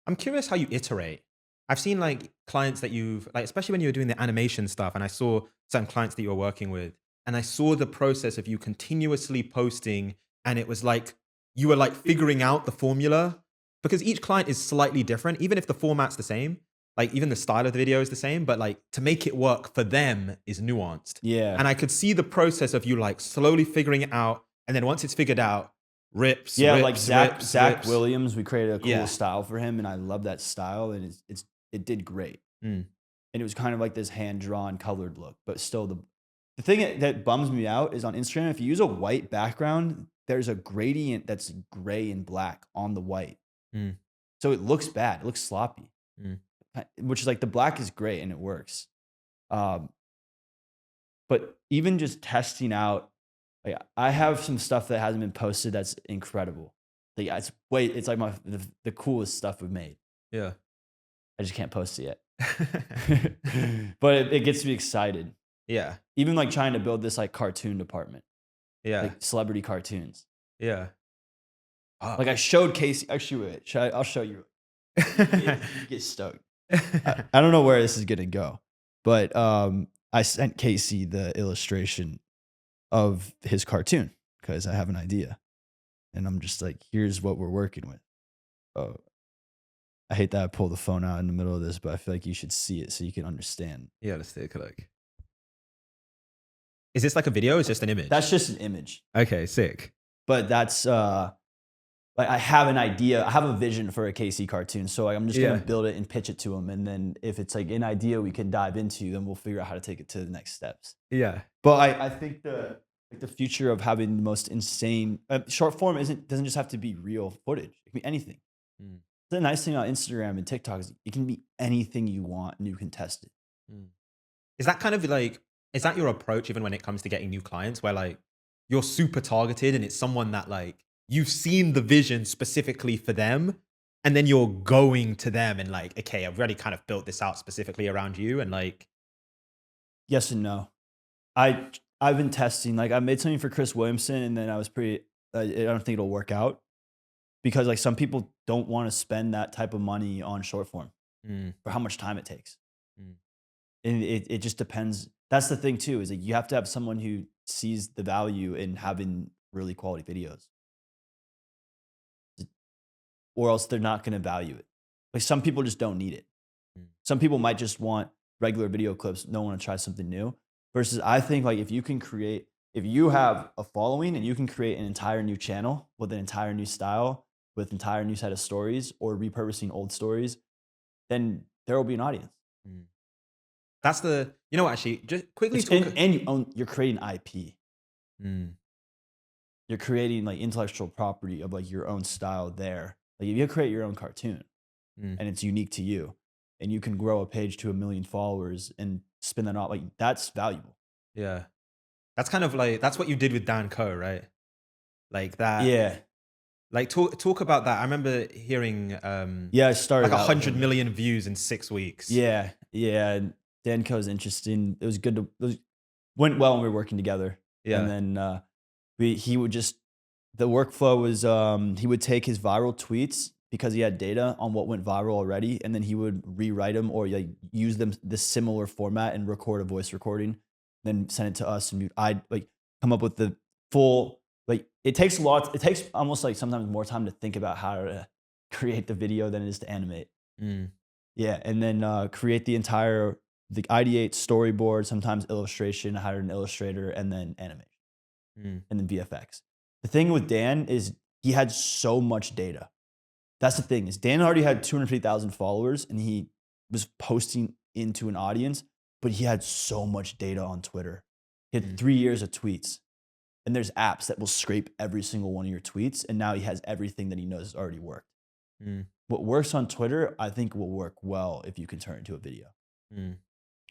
I'm curious how you iterate. I've seen like clients that you've like, especially when you were doing the animation stuff, and I saw some clients that you were working with, and I saw the process of you continuously posting, and it was like you were like figuring out the formula because each client is slightly different, even if the format's the same. Like even the style of the video is the same, but like to make it work for them is nuanced. Yeah. And I could see the process of you like slowly figuring it out, and then once it's figured out, rips, Yeah, like rips, rips, Zach rips. Williams, we created a cool Yeah. style for him, and I love that style, and it did great. Mm. And it was kind of like this hand drawn, colored look, but still the thing that bums me out is on Instagram. If you use a white background, there's a gradient that's gray and black on the white, Mm. so it looks bad. It looks sloppy, Mm. which is like the black is great and it works. Um, but even just testing out, like I have some stuff that hasn't been posted that's incredible. Like it's like the coolest stuff we've made. Yeah. I just can't post it yet. But it gets me excited. Yeah. Even like trying to build this like cartoon department, Yeah. like celebrity cartoons. Yeah. Like I showed Casey. Actually, wait, I'll show you. You get stoked. I don't know where this is gonna go, but I sent Casey the illustration of his cartoon because I have an idea, and I'm just like, here's what we're working with. Oh, I hate that I pulled the phone out in the middle of this, but I feel like you should see it so you can understand. Yeah, let's take a look. Is this like a video? Or is just an image? That's just an image, Okay, sick. but that's like I have an idea. I have a vision for a KC cartoon, so like I'm just Yeah. gonna build it and pitch it to him, and then if it's like an idea we can dive into, then we'll figure out how to take it to the next steps. Yeah. But I think the future of having the most insane short form doesn't just have to be real footage. It can be anything. Mm. The nice thing about Instagram and TikTok is it can be anything you want and you can test it. Mm. Is that kind of like, is that your approach even when it comes to getting new clients where like you're super targeted and it's someone that like you've seen the vision specifically for them and then you're going to them and like, okay, I've already kind of built this out specifically around you and like, Yes and no. I've been testing. Like I made something for Chris Williamson, and then I was pretty. I don't think it'll work out because like some people don't want to spend that type of money on short form mm, for how much time it takes, mm, and it just depends. That's the thing too, is that you have to have someone who sees the value in having really quality videos, or else they're not going to value it. Like some people just don't need it. mm, Some people might just want regular video clips, don't want to try something new. Versus I think like if you have a following and you can create an entire new channel with an entire new style, with entire new set of stories or repurposing old stories, then there will be an audience. mm. That's the, you know what, actually, just quickly talk. And you're creating IP. Mm, You're creating like intellectual property of like your own style there. Like if you create your own cartoon mm. and it's unique to you, and you can grow a page to 1 million followers and spin that out, like that's valuable. Yeah. That's kind of like, that's what you did with Dan Coe, right? Like that. Yeah. Like talk about that. I remember hearing Yeah, I started like out with 100 him. million views in 6 weeks. Yeah, yeah. And Danco's interesting. It was good went well when we were working together. Yeah. And then he would just the workflow was he would take his viral tweets because he had data on what went viral already, and then he would rewrite them or like use them this similar format and record a voice recording, then send it to us, and I'd like come up with the full like it takes almost like sometimes more time to think about how to create the video than it is to animate. Mm, Yeah, and then create the ideate storyboard, sometimes illustration, hire an illustrator, and then animation, mm, and then VFX. The thing with Dan is he had so much data. That's the thing is Dan already had 250,000 followers, and he was posting into an audience, but he had so much data on Twitter. He had 3 years of tweets, and there's apps that will scrape every single one of your tweets, and now he has everything that he knows has already worked. mm, What works on Twitter, I think will work well if you can turn it into a video. mm,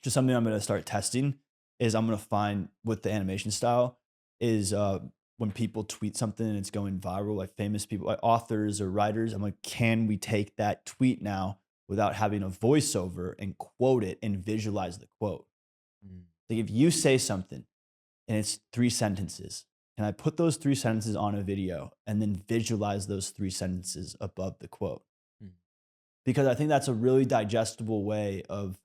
Just something I'm going to start testing is I'm going to find with the animation style is when people tweet something and it's going viral, like famous people, like authors or writers, I'm like, can we take that tweet now without having a voiceover and quote it and visualize the quote? mm, Like if you say something and it's 3 sentences, can I put those 3 sentences on a video and then visualize those 3 sentences above the quote? mm. because I think that's a really digestible way of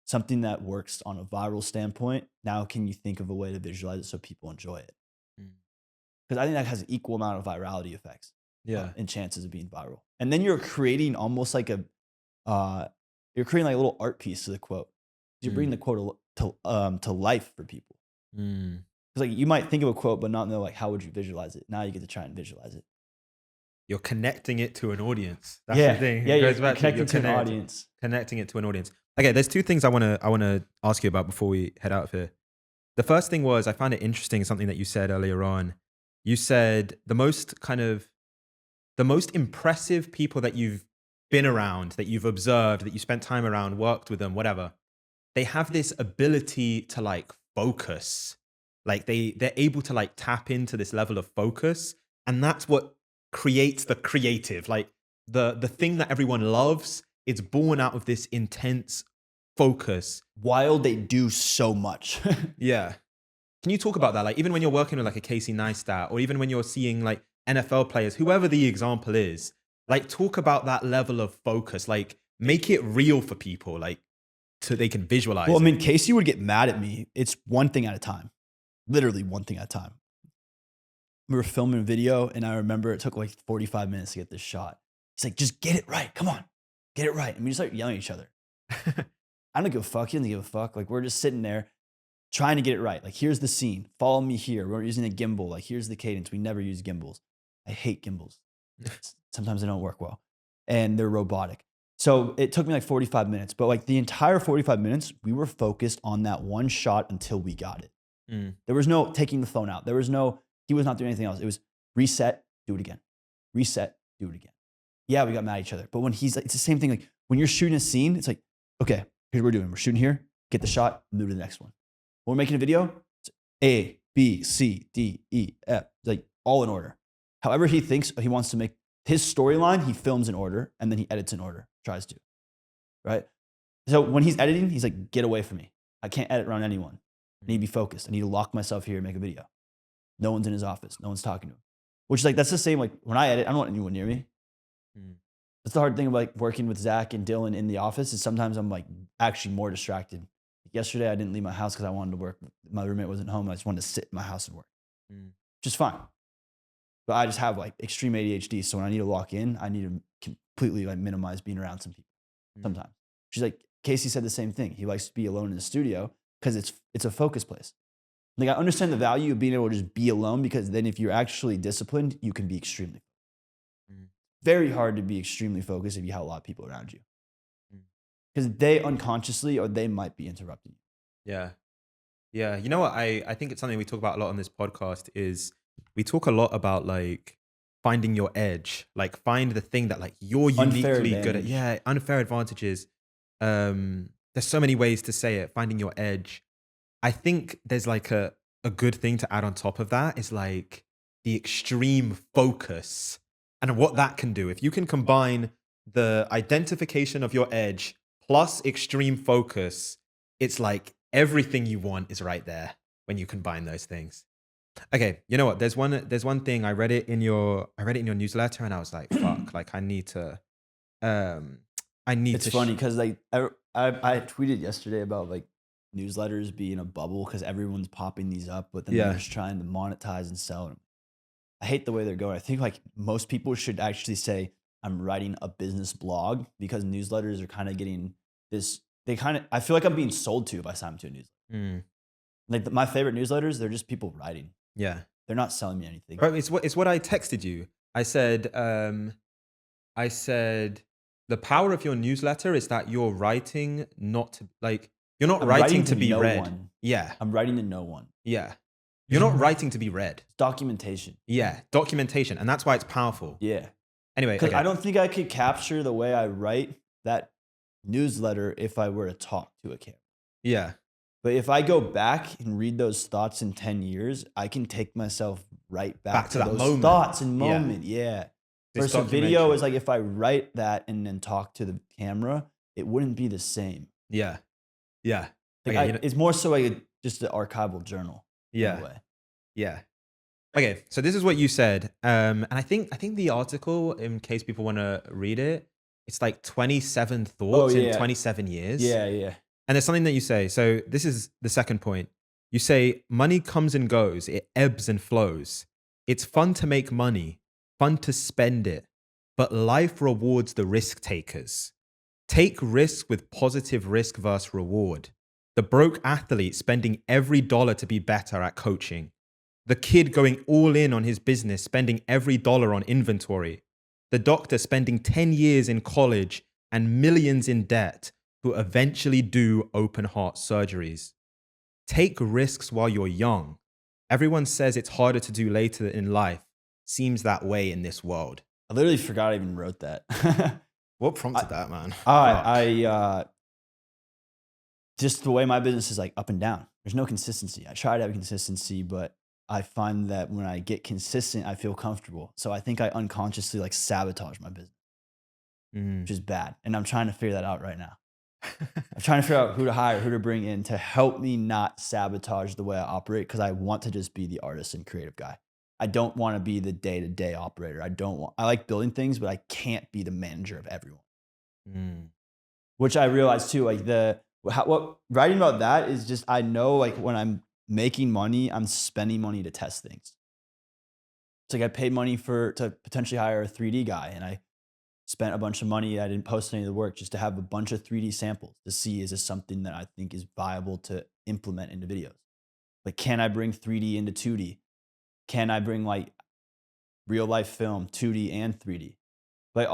something that works on a viral standpoint. Now, can you think of a way to visualize it so people enjoy it? Mm. Because I think that has an equal amount of virality effects Yeah. and chances of being viral. And then you're creating almost like you're creating like a little art piece to the quote. You're bringing the quote to life for people. Mm. Because like you might think of a quote, but not know like how would you visualize it. Now you get to try and visualize it. You're connecting it to an audience. That's the Yeah, thing. yeah, It you're goes back to connecting you're to an audience. connecting it to an audience. Okay, there's two things I wanna ask you about before we head out of here. The first thing was I found it interesting, something that you said earlier on. You said the most impressive people that you've been around, that you've observed, that you spent time around, worked with them, whatever, they have this ability to like focus. Like they're able to like tap into this level of focus. And that's what creates the creative. Like the thing that everyone loves, it's born out of this intense focus. While they do so much. Yeah. Can you talk about that? Like even when you're working with like a Casey Neistat, or even when you're seeing like NFL players, whoever the example is, like talk about that level of focus. Like make it real for people, like so they can visualize Well, I it. mean, Casey would get mad at me. It's one thing at a time, literally one thing at a time. We were filming a video, and I remember it took like 45 minutes to get this shot. He's like, just get it right. Come on, get it right. And we just start yelling at each other. I don't give a fuck. He doesn't give a fuck. Like, we're just sitting there trying to get it right. Like, here's the scene. Follow me here. We're using a gimbal. Like, here's the cadence. We never use gimbals. I hate gimbals. Sometimes they don't work well, and they're robotic. So it took me like 45 minutes, but like the entire 45 minutes, we were focused on that one shot until we got it. There was no taking the phone out. There was no, he was not doing anything else. It was reset, do it again. Reset, do it again. Yeah, we got mad at each other. But when he's like, it's the same thing. Like when you're shooting a scene, it's like, okay, here's what we're doing. We're shooting here, get the shot, move to the next one. When we're making a video, it's A, B, C, D, E, F, like all in order. However he thinks he wants to make his storyline, he films in order and then he edits in order, tries to, right? So when he's editing, he's like, get away from me. I can't edit around anyone. I need to be focused. I need to lock myself here and make a video. No one's in his office. No one's talking to him. Which is like, that's the same, like when I edit, I don't want anyone near me. That's the hard thing of like working with Zach and Dylan in the office is sometimes I'm like actually more distracted. Yesterday, I didn't leave my house because I wanted to work. My roommate wasn't home. I just wanted to sit in my house and work, which is fine. But I just have like extreme ADHD. So when I need to lock in, I need to completely like minimize being around some people sometimes. She's like, Casey said the same thing. He likes to be alone in the studio because it's a focus place. Like I understand the value of being able to just be alone because then if you're actually disciplined, you can be extremely very hard to be extremely focused if you have a lot of people around you. Because they unconsciously or they might be interrupting you. Yeah. Yeah. You know what? I think it's something we talk about a lot on this podcast is we talk a lot about like finding your edge, like find the thing that like you're uniquely good at. Yeah. Unfair advantages. There's so many ways to say it, finding your edge. I think there's like a good thing to add on top of that is like the extreme focus and what that can do. If you can combine the identification of your edge plus extreme focus, it's like everything you want is right there when you combine those things. Okay, you know what? There's one thing I read it in your newsletter and I was like, fuck, like I need to It's funny because like I tweeted yesterday about like newsletters being a bubble because everyone's popping these up, but then they're just trying to monetize and sell them. I hate the way they're going. I think like most people should actually say, I'm writing a business blog because newsletters are kind of getting this, I feel like I'm being sold to if I sign to a newsletter. Like my favorite newsletters, they're just people writing. Yeah. They're not selling me anything. Bro, it's what I texted you. I said, the power of your newsletter is that you're writing not to like, you're not writing to be read. Yeah. I'm writing to no one. Yeah. You're not writing to be read. It's documentation. Yeah. Documentation. And that's why it's powerful. Yeah. Anyway. Because I don't think I could capture the way I write that newsletter if I were to talk to a camera. Yeah. But if I go back and read those thoughts in 10 years, I can take myself right back to those moment. Thoughts and moment. Yeah. Versus a video is like if I write that and then talk to the camera, it wouldn't be the same. Yeah. Yeah. Like Okay, it's more so like just an archival journal. Yeah. In a way. Yeah. Okay. So this is what you said. And I think the article, in case people want to read it, It's like 27 Oh thoughts in yeah, 27 years. yeah, yeah. And there's something that you say. So this is the second point. You say money comes and goes, it ebbs and flows. It's fun to make money, fun to spend it, but life rewards the risk takers. Take risk with positive risk versus reward. The broke athlete spending every dollar to be better at coaching. The kid going all in on his business, spending every dollar on inventory. The doctor spending 10 years in college and millions in debt to eventually do open heart surgeries. Take risks while you're young. Everyone says it's harder to do later in life. Seems that way in this world. I literally forgot I even wrote that. What I, prompted that, man? Fuck. I just the way my business is like up and down. There's no consistency. I try to have consistency, but I find that when I get consistent, I feel comfortable. So I think I unconsciously like sabotage my business, Mm. which is bad. And I'm trying to figure that out right now. I'm trying to figure out who to hire, who to bring in to help me not sabotage the way I operate because I want to just be the artist and creative guy. I don't want to be the day-to-day operator. I like building things, but I can't be the manager of everyone. Mm. Which I realized too, like what writing about that is just I know like when I'm making money, I'm spending money to test things. It's like I paid money to potentially hire a 3D guy, and I spent a bunch of money. I didn't post any of the work just to have a bunch of 3D samples to see is this something that I think is viable to implement into videos. Like, can I bring 3D into 2D? Can I bring like real life film, 2D and 3D? Like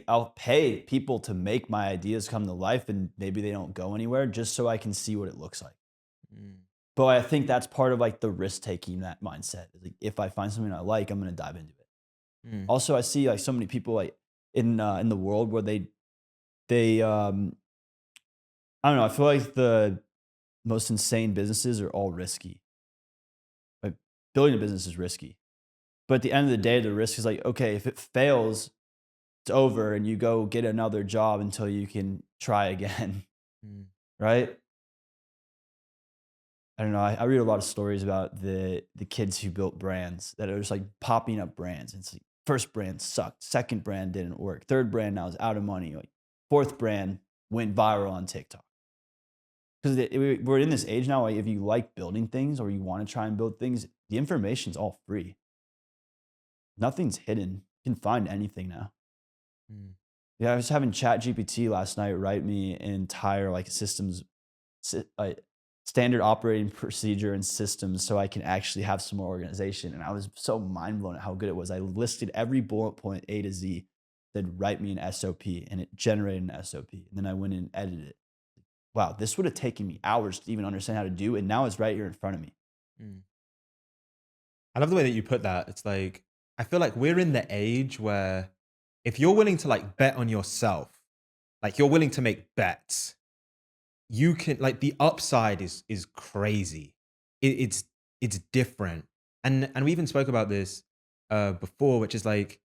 I'll pay people to make my ideas come to life and maybe they don't go anywhere just so I can see what it looks like. Mm. But I think that's part of like the risk taking that mindset. Like if I find something I like, I'm going to dive into it. Mm. Also, I see like so many people like in the world where they I don't know, I feel like the most insane businesses are all risky. Like building a business is risky. But at the end of the day, the risk is like, okay, if it fails, it's over and you go get another job until you can try again. Mm. Right? I don't know. I read a lot of stories about the kids who built brands that are just like popping up brands. It's like first brand sucked, second brand didn't work, third brand now is out of money, like fourth brand went viral on TikTok. Because we're in this age now. Like if you like building things or you want to try and build things, the information's all free. Nothing's hidden. You can find anything now. Mm. Yeah, I was having Chat GPT last night write me an entire like like standard operating procedure and systems so I can actually have some more organization. And I was so mind blown at how good it was. I listed every bullet point A to Z, said write me an SOP, and it generated an SOP. And then I went in and edited it. Wow, this would have taken me hours to even understand how to do, and now it's right here in front of me. Mm. I love the way that you put that. It's like, I feel like we're in the age where if you're willing to like bet on yourself, like you're willing to make bets, you can like the upside is crazy. It's different. And we even spoke about this before, which is like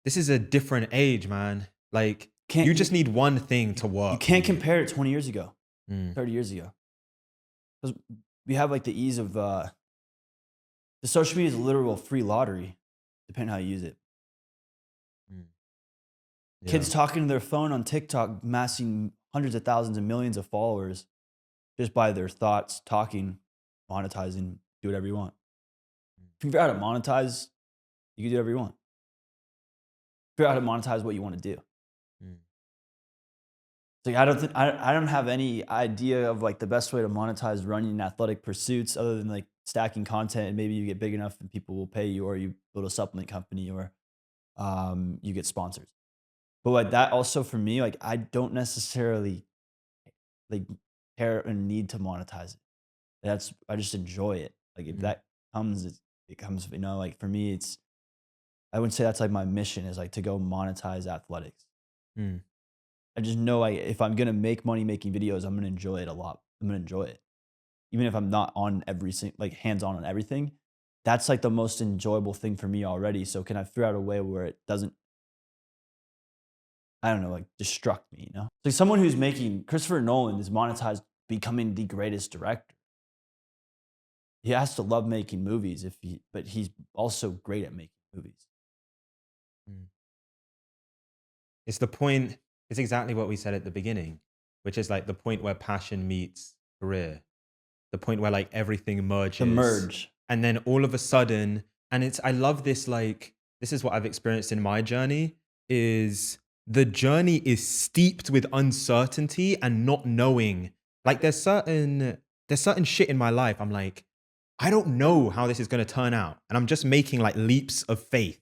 this is a different age, man. Like Can't you you, just need one thing to you work for can't you. compare it 20 years ago, Mm. 30 years ago. Because we have like the ease of the social media is a literal free lottery, depending on how you use it. Mm. Yeah. Kids talking to their phone on TikTok, amassing hundreds of thousands and millions of followers just by their thoughts, talking, monetizing, do whatever you want. If you figure out how to monetize, you can do whatever you want. Figure out how to monetize what you want to do. Mm. It's like I don't have any idea of like the best way to monetize running athletic pursuits other than like stacking content and maybe you get big enough and people will pay you or you build a supplement company or you get sponsors. But like that also for me, like I don't necessarily like care and need to monetize it. I just enjoy it. Like if Mm. that comes, it comes. You know, like for me, I wouldn't say that's like my mission is like to go monetize athletics. Mm. I just know like if I'm gonna make money making videos, I'm gonna enjoy it a lot. I'm gonna enjoy it, even if I'm not on every like hands on everything. That's like the most enjoyable thing for me already. So can I figure out a way where it doesn't, I don't know, like destruct me? You know, like someone who's making Christopher Nolan is monetized becoming the greatest director. He has to love making movies but he's also great at making movies. Mm. It's the point. It's exactly what we said at the beginning, which is like the point where passion meets career, the point where like everything The merges. merge. And then all of a sudden, and I love this, like, this is what I've experienced in my journey, is the journey is steeped with uncertainty and not knowing. Like there's certain shit in my life. I'm like, I don't know how this is going to turn out. And I'm just making like leaps of faith.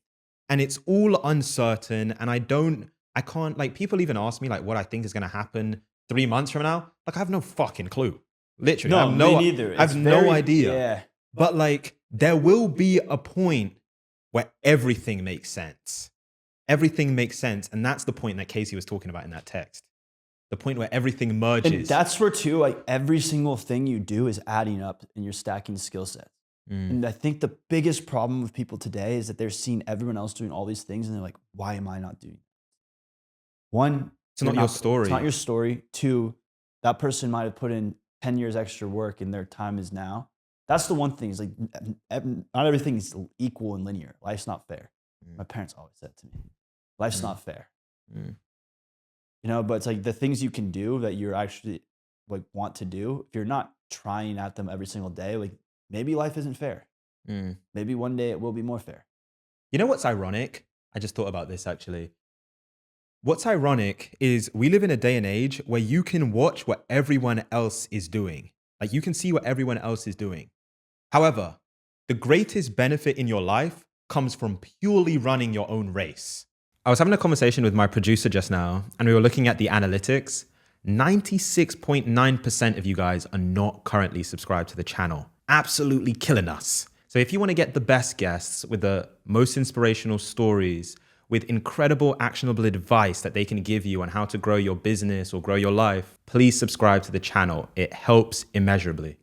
And it's all uncertain. And I can't, like, people even ask me like what I think is going to happen 3 months from now. Like, I have no fucking clue. Literally, No, me neither. I have It's no very, idea. yeah. But like, there will be a point where everything makes sense. Everything makes sense. And that's the point that Casey was talking about in that text. The point where everything merges. And that's where too, like every single thing you do is adding up and you're stacking skill sets. And I think the biggest problem with people today is that they're seeing everyone else doing all these things and they're like, why am I not doing that? One, It's not your story. It's not your story. Two, that person might have put in 10 years extra work and their time is now. That's the one thing is like, not everything is equal and linear. Life's not fair. My parents always said to me, life's not fair. You know, but it's like the things you can do that you're actually like want to do, if you're not trying at them every single day, like maybe life isn't fair. Maybe one day it will be more fair. You know what's ironic? I just thought about this actually. What's ironic is we live in a day and age where you can watch what everyone else is doing. Like, you can see what everyone else is doing. However, the greatest benefit in your life comes from purely running your own race. I was having a conversation with my producer just now, and we were looking at the analytics. 96.9% of you guys are not currently subscribed to the channel. Absolutely killing us. So if you want to get the best guests with the most inspirational stories, with incredible actionable advice that they can give you on how to grow your business or grow your life, please subscribe to the channel. It helps immeasurably.